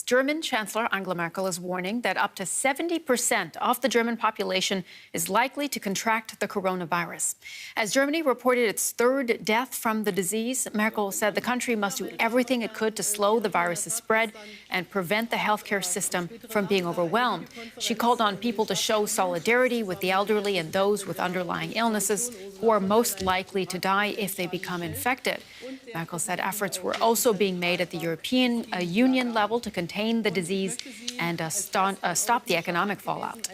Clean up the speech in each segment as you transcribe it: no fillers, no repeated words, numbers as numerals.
German Chancellor Angela Merkel is warning that up to 70% of the German population is likely to contract the coronavirus. As Germany reported its third death from the disease, Merkel said the country must do everything it could to slow the virus's spread and prevent the healthcare system from being overwhelmed. She called on people to show solidarity with the elderly and those with underlying illnesses who are most likely to die if they become infected. Merkel said efforts were also being made at the European Union level to contain the disease and stop the economic fallout.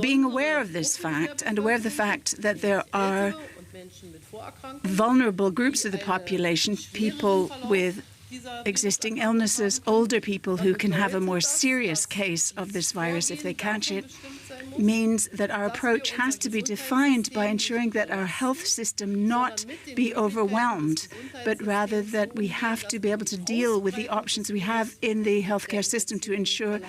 Being aware of this fact and aware of the fact that there are vulnerable groups of the population, people with existing illnesses, older people who can have a more serious case of this virus if they catch it, means that our approach has to be defined by ensuring that our health system not be overwhelmed, but rather that we have to be able to deal with the options we have in the healthcare system to ensure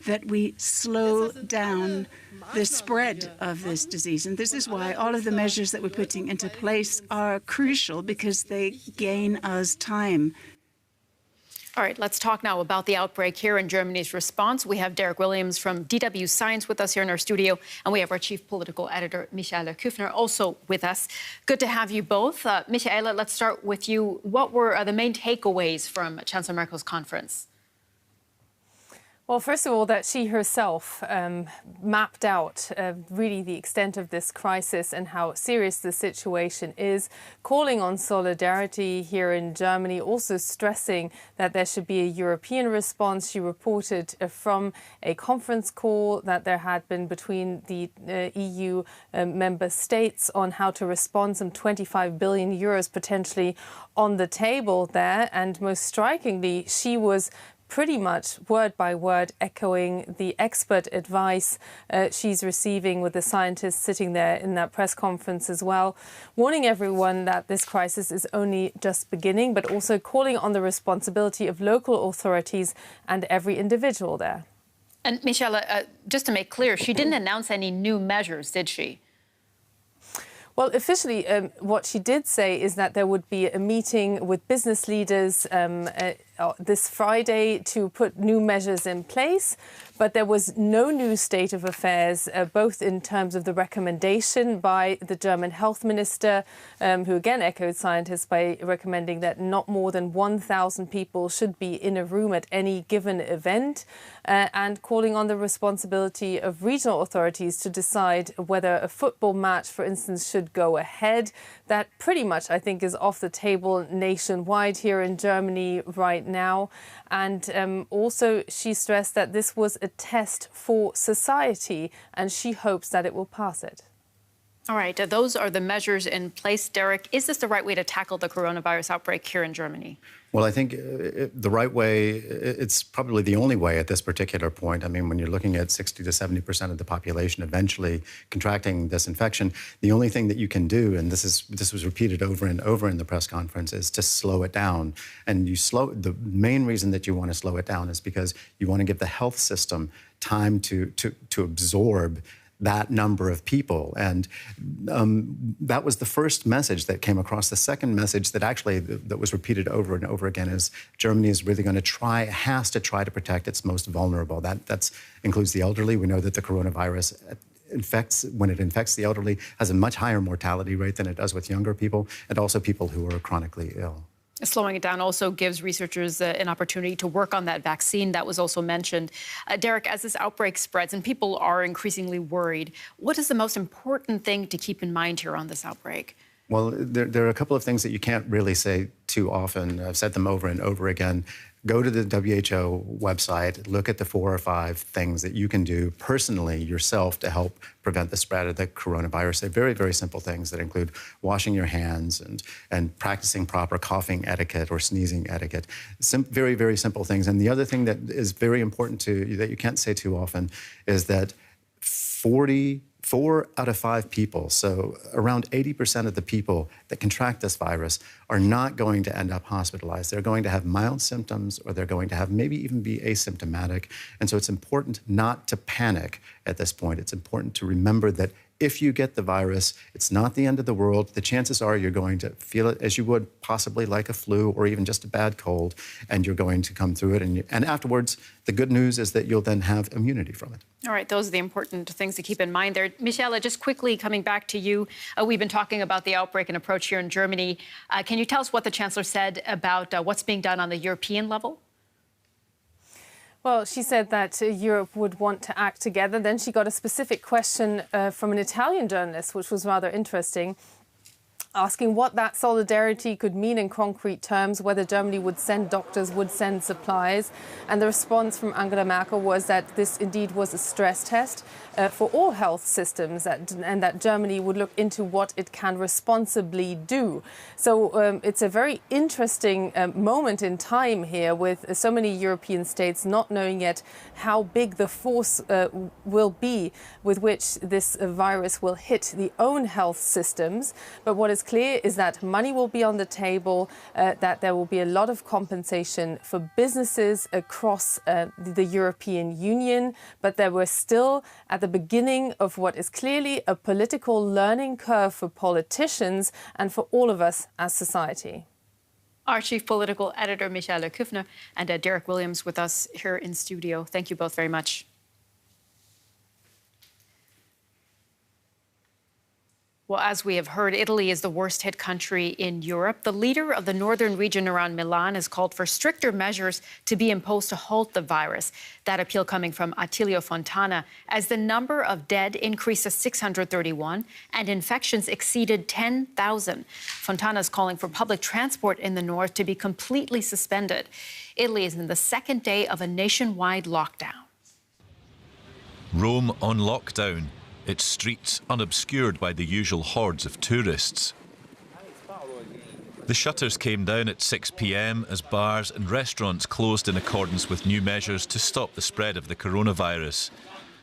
that we slow down the spread of this disease. And this is why all of the measures that we're putting into place are crucial, because they gain us time. All right, let's talk now about the outbreak here and Germany's response. We have Derek Williams from DW Science with us here in our studio, and we have our chief political editor, Michaela Küffner, also with us. Good to have you both. Michaela, let's start with you. What were the main takeaways from Chancellor Merkel's conference? Well, first of all, that she herself mapped out really the extent of this crisis and how serious the situation is, calling on solidarity here in Germany, also stressing that there should be a European response. She reported from a conference call that there had been between the EU member states on how to respond, some 25 billion euros potentially on the table there. And most strikingly, she was pretty much word by word echoing the expert advice she's receiving with the scientists sitting there in that press conference as well, warning everyone that this crisis is only just beginning, but also calling on the responsibility of local authorities and every individual there. And Michaela, just to make clear, she didn't announce any new measures, did she? Well, officially, what she did say is that there would be a meeting with business leaders this Friday to put new measures in place. But there was no new state of affairs, both in terms of the recommendation by the German health minister, who again echoed scientists by recommending that not more than 1,000 people should be in a room at any given event, and calling on the responsibility of regional authorities to decide whether a football match, for instance, should go ahead. That pretty much, I think, is off the table nationwide here in Germany right now. And also she stressed that this was a test for society, and she hopes that it will pass it. All right, those are the measures in place. Derek, is this the right way to tackle the coronavirus outbreak here in Germany? Well, I think the right way, it's probably the only way at this particular point. I mean, when you're looking at 60 to 70% of the population eventually contracting this infection, the only thing that you can do, and this was repeated over and over in the press conference, is to slow it down. And the main reason that you want to slow it down is because you want to give the health system time to absorb that number of people. And that was the first message that came across. The second message that was repeated over and over again is Germany is really going to has to try to protect its most vulnerable. That includes the elderly. We know that the coronavirus when it infects the elderly, has a much higher mortality rate than it does with younger people, and also people who are chronically ill. Slowing it down also gives researchers an opportunity to work on that vaccine that was also mentioned. Derek, as this outbreak spreads and people are increasingly worried, what is the most important thing to keep in mind here on this outbreak? Well, there are a couple of things that you can't really say too often. I've said them over and over again. Go to the WHO website, look at the 4 or 5 things that you can do personally yourself to help prevent the spread of the coronavirus. They're very, very simple things that include washing your hands and practicing proper coughing etiquette or sneezing etiquette. Very, very simple things. And the other thing that is very important that you can't say too often is that 4 out of 5 people, so around 80% of the people that contract this virus, are not going to end up hospitalized. They're going to have mild symptoms, or they're going to have maybe even be asymptomatic. And so it's important not to panic at this point. It's important to remember that if you get the virus, it's not the end of the world. The chances are you're going to feel it as you would possibly like a flu or even just a bad cold, and you're going to come through it. And afterwards, the good news is that you'll then have immunity from it. All right, those are the important things to keep in mind there. Michele, just quickly coming back to you, we've been talking about the outbreak and approach here in Germany. Can you tell us what the Chancellor said about what's being done on the European level? Well, she said that Europe would want to act together. Then she got a specific question from an Italian journalist, which was rather interesting, asking what that solidarity could mean in concrete terms, whether Germany would send doctors, would send supplies. And the response from Angela Merkel was that this indeed was a stress test for all health systems, and that Germany would look into what it can responsibly do. So it's a very interesting moment in time here, with so many European states not knowing yet how big the force will be with which this virus will hit the own health systems. But what is clear is that money will be on the table, that there will be a lot of compensation for businesses across the European Union, but there were still at the beginning of what is clearly a political learning curve for politicians and for all of us as society. Our chief political editor, Michele Küffner, and Derek Williams with us here in studio. Thank you both very much. Well, as we have heard, Italy is the worst hit country in Europe. The leader of the northern region around Milan has called for stricter measures to be imposed to halt the virus. That appeal coming from Attilio Fontana, as the number of dead increased to 631 and infections exceeded 10,000. Fontana is calling for public transport in the north to be completely suspended. Italy is in the second day of a nationwide lockdown. Rome on lockdown. Its streets unobscured by the usual hordes of tourists. The shutters came down at 6 p.m. as bars and restaurants closed in accordance with new measures to stop the spread of the coronavirus.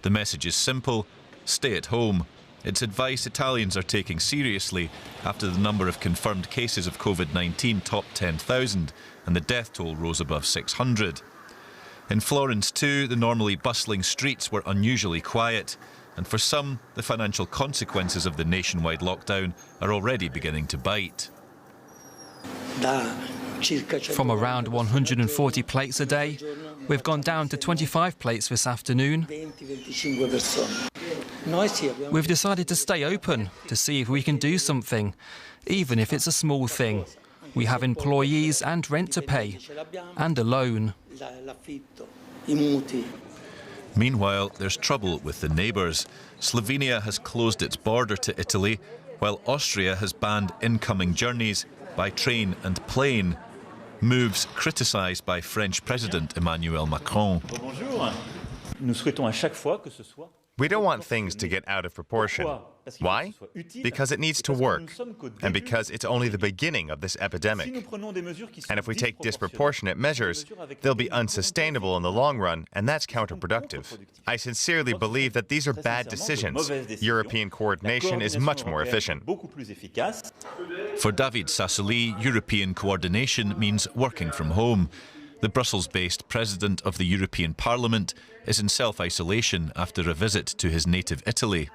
The message is simple: stay at home. It's advice Italians are taking seriously after the number of confirmed cases of COVID-19 topped 10,000 and the death toll rose above 600. In Florence too, the normally bustling streets were unusually quiet. And for some, the financial consequences of the nationwide lockdown are already beginning to bite. From around 140 plates a day, we've gone down to 25 plates this afternoon. We've decided to stay open to see if we can do something, even if it's a small thing. We have employees and rent to pay, and a loan. Meanwhile, there's trouble with the neighbours. Slovenia has closed its border to Italy, while Austria has banned incoming journeys by train and plane. Moves criticised by French President Emmanuel Macron. We don't want things to get out of proportion. Why? Because it needs to work, and because it's only the beginning of this epidemic. And if we take disproportionate measures, they'll be unsustainable in the long run, and that's counterproductive. I sincerely believe that these are bad decisions. European coordination is much more efficient. For David Sassoli, European coordination means working from home. The Brussels-based president of the European Parliament is in self-isolation after a visit to his native Italy.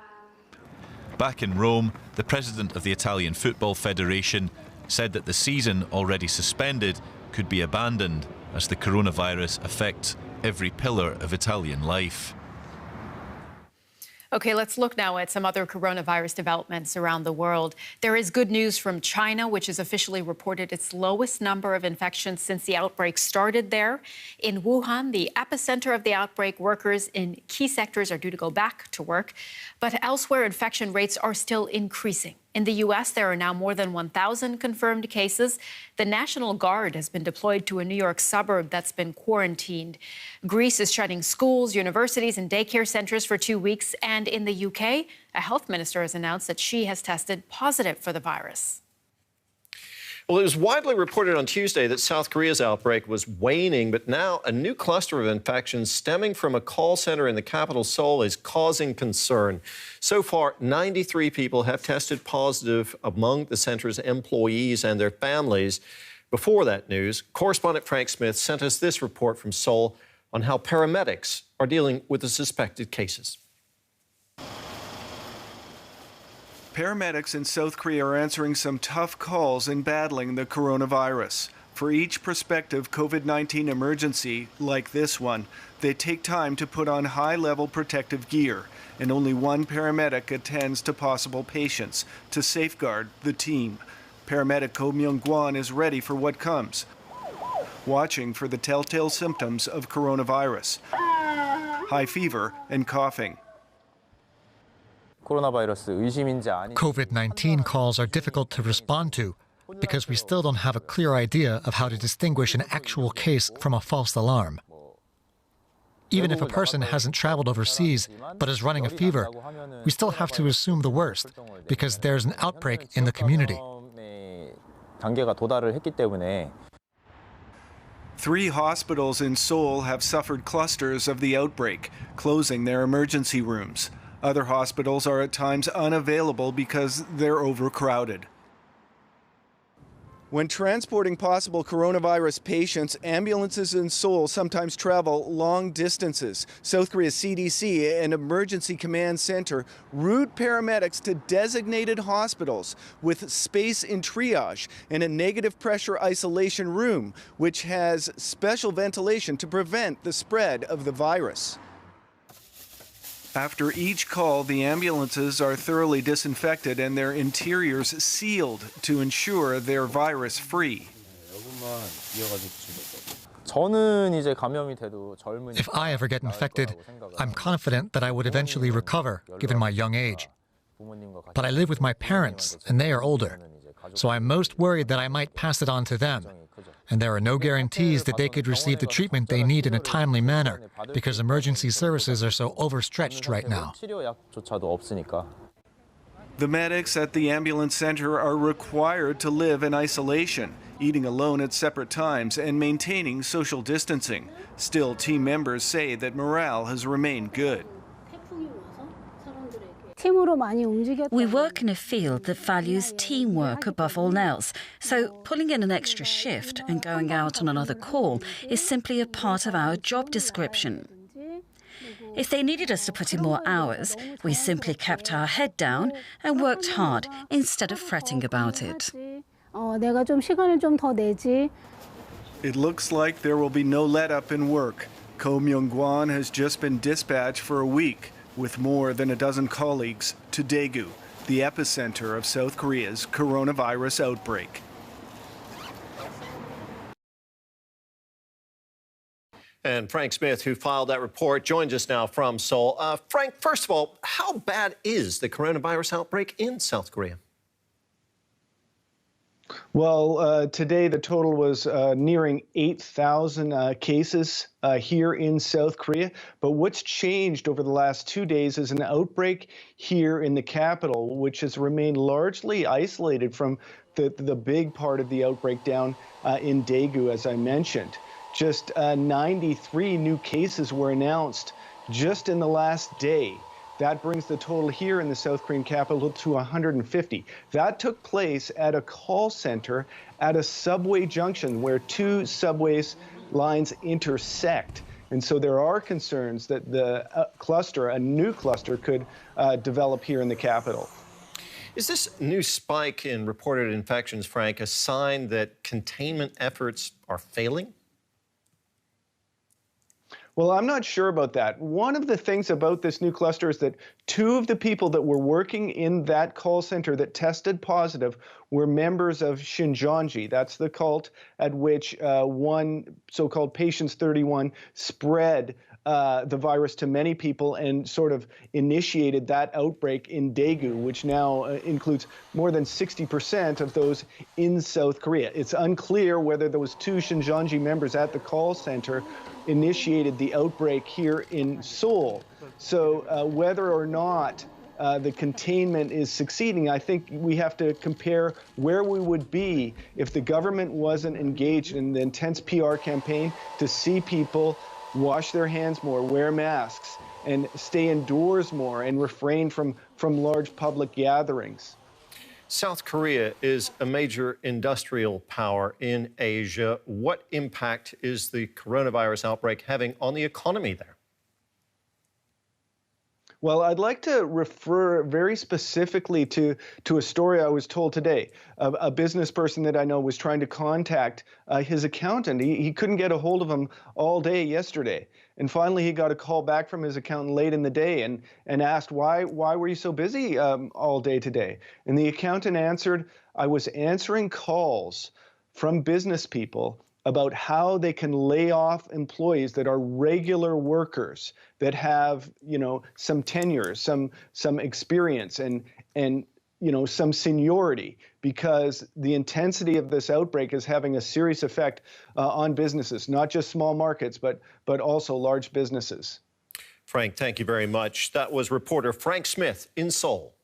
Back in Rome, the president of the Italian Football Federation said that the season, already suspended, could be abandoned as the coronavirus affects every pillar of Italian life. OK, let's look now at some other coronavirus developments around the world. There is good news from China, which has officially reported its lowest number of infections since the outbreak started there. In Wuhan, the epicenter of the outbreak, workers in key sectors are due to go back to work. But elsewhere, infection rates are still increasing. In the U.S., there are now more than 1,000 confirmed cases. The National Guard has been deployed to a New York suburb that's been quarantined. Greece is shutting schools, universities and daycare centres for 2 weeks. And in the UK, a health minister has announced that she has tested positive for the virus. Well, it was widely reported on Tuesday that South Korea's outbreak was waning, but now a new cluster of infections stemming from a call center in the capital, Seoul, is causing concern. So far, 93 people have tested positive among the center's employees and their families. Before that news, correspondent Frank Smith sent us this report from Seoul on how paramedics are dealing with the suspected cases. Paramedics in South Korea are answering some tough calls in battling the coronavirus. For each prospective COVID-19 emergency, like this one, they take time to put on high-level protective gear, and only one paramedic attends to possible patients to safeguard the team. Paramedic Ko Myung-kwon is ready for what comes, watching for the telltale symptoms of coronavirus: high fever and coughing. COVID-19 calls are difficult to respond to because we still don't have a clear idea of how to distinguish an actual case from a false alarm. Even if a person hasn't traveled overseas but is running a fever, we still have to assume the worst because there's an outbreak in the community. 3 hospitals in Seoul have suffered clusters of the outbreak, closing their emergency rooms. Other hospitals are at times unavailable because they're overcrowded. When transporting possible coronavirus patients, ambulances in Seoul sometimes travel long distances. South Korea's CDC and Emergency Command Center route paramedics to designated hospitals with space in triage and a negative pressure isolation room, which has special ventilation to prevent the spread of the virus. After each call, the ambulances are thoroughly disinfected and their interiors sealed to ensure they're virus-free. If I ever get infected, I'm confident that I would eventually recover, given my young age. But I live with my parents, and they are older, so I'm most worried that I might pass it on to them. And there are no guarantees that they could receive the treatment they need in a timely manner because emergency services are so overstretched right now. The medics at the ambulance center are required to live in isolation, eating alone at separate times and maintaining social distancing. Still, team members say that morale has remained good. We work in a field that values teamwork above all else, so pulling in an extra shift and going out on another call is simply a part of our job description. If they needed us to put in more hours, we simply kept our head down and worked hard instead of fretting about it. It looks like there will be no let-up in work. Ko Myung-kwon has just been dispatched for a week with more than a dozen colleagues to Daegu, the epicenter of South Korea's coronavirus outbreak. And Frank Smith, who filed that report, joins us now from Seoul. Frank, first of all, how bad is the coronavirus outbreak in South Korea? Well, today the total was nearing 8,000 cases here in South Korea. But what's changed over the last 2 days is an outbreak here in the capital, which has remained largely isolated from the big part of the outbreak down in Daegu, as I mentioned. Just 93 new cases were announced just in the last day. That brings the total here in the South Korean capital to 150. That took place at a call center at a subway junction where 2 subway lines intersect. And so there are concerns that the a new cluster could develop here in the capital. Is this new spike in reported infections, Frank, a sign that containment efforts are failing? Well, I'm not sure about that. One of the things about this new cluster is that 2 of the people that were working in that call center that tested positive were members of Shinjonji. That's the cult at which one so-called Patients 31 spread the virus to many people and sort of initiated that outbreak in Daegu, which now includes more than 60% of those in South Korea. It's unclear whether those 2 Shinjonji members at the call center initiated the outbreak here in Seoul. So whether or not the containment is succeeding, I think we have to compare where we would be if the government wasn't engaged in the intense PR campaign to see people wash their hands more, wear masks, and stay indoors more and refrain from large public gatherings. South Korea is a major industrial power in Asia. What impact is the coronavirus outbreak having on the economy there? Well, I'd like to refer very specifically to a story I was told today. A business person that I know was trying to contact his accountant. He couldn't get a hold of him all day yesterday. And finally, he got a call back from his accountant late in the day and asked, why were you so busy all day today? And the accountant answered, I was answering calls from business people about how they can lay off employees that are regular workers that have, some tenure, some experience and some seniority, because the intensity of this outbreak is having a serious effect on businesses, not just small markets, but also large businesses. Frank, thank you very much. That was reporter Frank Smith in Seoul.